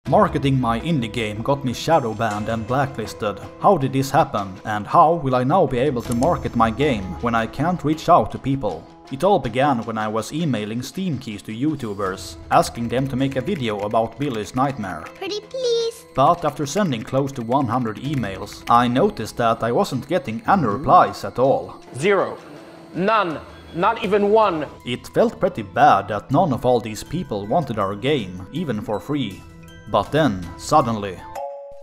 Marketing my indie game got me shadowbanned and blacklisted. How did this happen? And how will I now be able to market my game when I can't reach out to people? It all began when I was emailing Steam keys to YouTubers, asking them to make a video about Billy's nightmare. Pretty please. But after sending close to 100 emails, I noticed that I wasn't getting any replies at all. 0. None. Not even one. It felt pretty bad that none of all these people wanted our game, even for free. But then, suddenly...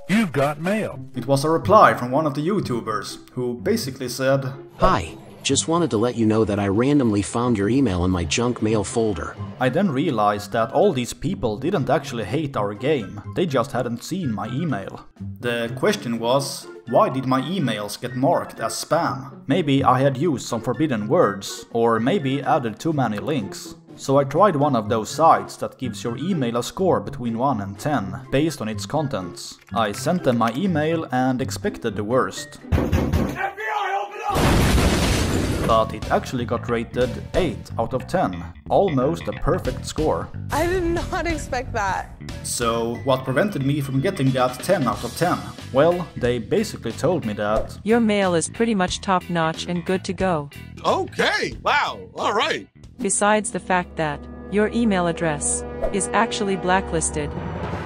You've got mail. It was a reply from one of the YouTubers, who basically said, "Hi, just wanted to let you know that I randomly found your email in my junk mail folder." I then realized that all these people didn't actually hate our game, they just hadn't seen my email. The question was, why did my emails get marked as spam? Maybe I had used some forbidden words, or maybe added too many links. So I tried one of those sites that gives your email a score between 1 and 10, based on its contents. I sent them my email and expected the worst. FBI, open up! But it actually got rated 8 out of 10, almost a perfect score. I did not expect that. So what prevented me from getting that 10 out of 10? Well, they basically told me that your mail is pretty much top-notch and good to go. Okay, wow, alright. Besides the fact that your email address is actually blacklisted.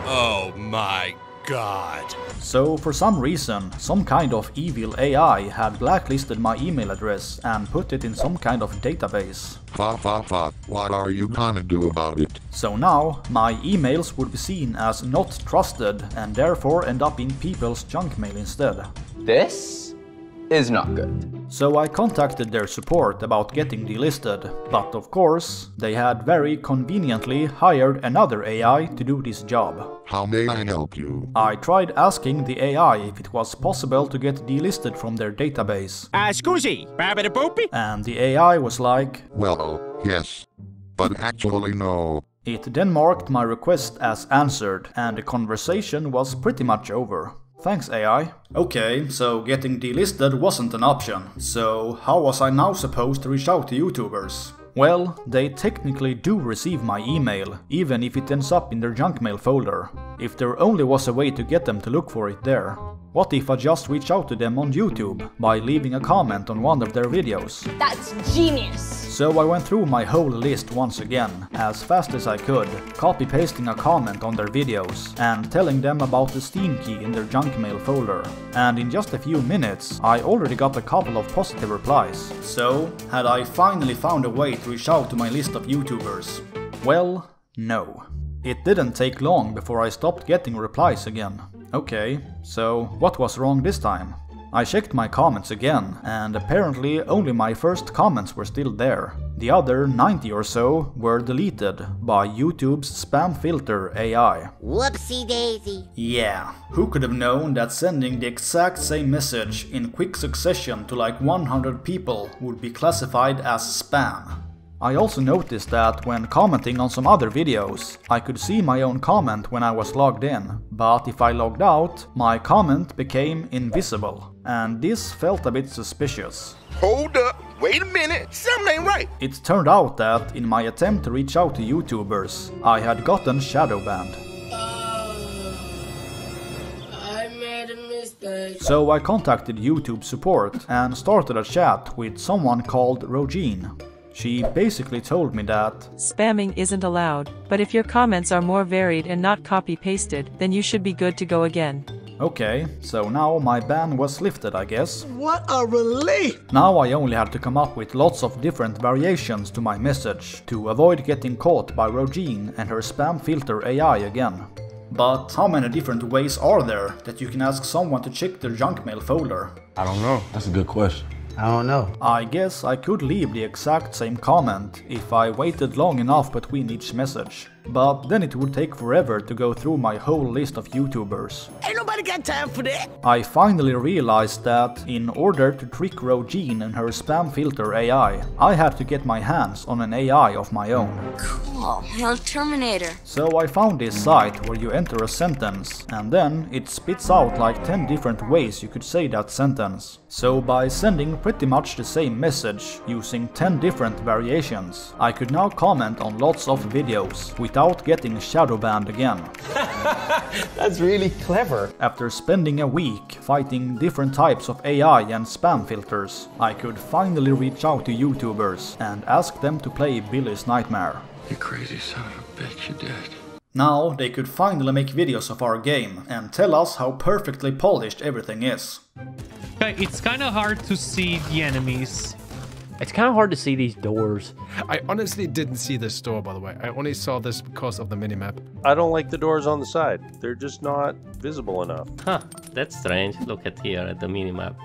Oh my god. So for some reason, some kind of evil AI had blacklisted my email address and put it in some kind of database. What are you gonna do about it? So now, my emails would be seen as not trusted and therefore end up in people's junk mail instead. This is not good. So I contacted their support about getting delisted, but of course, they had very conveniently hired another AI to do this job. How may I help you? I tried asking the AI if it was possible to get delisted from their database. Scusi, babidi-boopy? And the AI was like, well, yes, but actually no. It then marked my request as answered, and the conversation was pretty much over. Thanks, AI. Okay, so getting delisted wasn't an option. So how was I now supposed to reach out to YouTubers? Well, they technically do receive my email, even if it ends up in their junk mail folder. If there only was a way to get them to look for it there. What if I just reach out to them on YouTube by leaving a comment on one of their videos? That's genius. So I went through my whole list once again, as fast as I could, copy-pasting a comment on their videos and telling them about the Steam key in their junk mail folder. And in just a few minutes, I already got a couple of positive replies. So, had I finally found a way to reach out to my list of YouTubers? Well, no. It didn't take long before I stopped getting replies again. Okay, so what was wrong this time? I checked my comments again, and apparently only my first comments were still there. The other 90 or so were deleted by YouTube's spam filter AI. Whoopsie daisy. Yeah, who could have known that sending the exact same message in quick succession to like 100 people would be classified as spam? I also noticed that when commenting on some other videos, I could see my own comment when I was logged in, but if I logged out, my comment became invisible, and this felt a bit suspicious. Hold up, wait a minute, something ain't right. It turned out that, in my attempt to reach out to YouTubers, I had gotten shadowbanned. I made a mistake. So I contacted YouTube support and started a chat with someone called Rogine. She basically told me that spamming isn't allowed, but if your comments are more varied and not copy-pasted, then you should be good to go again. Okay, so now my ban was lifted, I guess. What a relief! Now I only had to come up with lots of different variations to my message to avoid getting caught by Rogine and her spam filter AI again. But how many different ways are there that you can ask someone to check their junk mail folder? I don't know. That's a good question. I don't know. I guess I could leave the exact same comment if I waited long enough between each message. But then it would take forever to go through my whole list of YouTubers. Ain't nobody got time for that! I finally realized that, in order to trick Rogine and her spam filter AI, I had to get my hands on an AI of my own. Cool, El Terminator. So I found this site where you enter a sentence, and then it spits out like 10 different ways you could say that sentence. So by sending pretty much the same message, using 10 different variations, I could now comment on lots of videos without without getting shadowbanned again. That's really clever. After spending a week fighting different types of AI and spam filters, I could finally reach out to YouTubers and ask them to play Billy's Nightmare. You crazy son of a bitch, you did. Now they could finally make videos of our game and tell us how perfectly polished everything is. It's kind of hard to see the enemies. It's kind of hard to see these doors. I honestly didn't see this door, by the way. I only saw this because of the minimap. I don't like the doors on the side. They're just not visible enough. Huh, that's strange. Look at here at the minimap.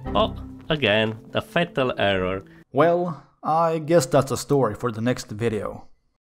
Oh, again, the fatal error. Well, I guess that's a story for the next video.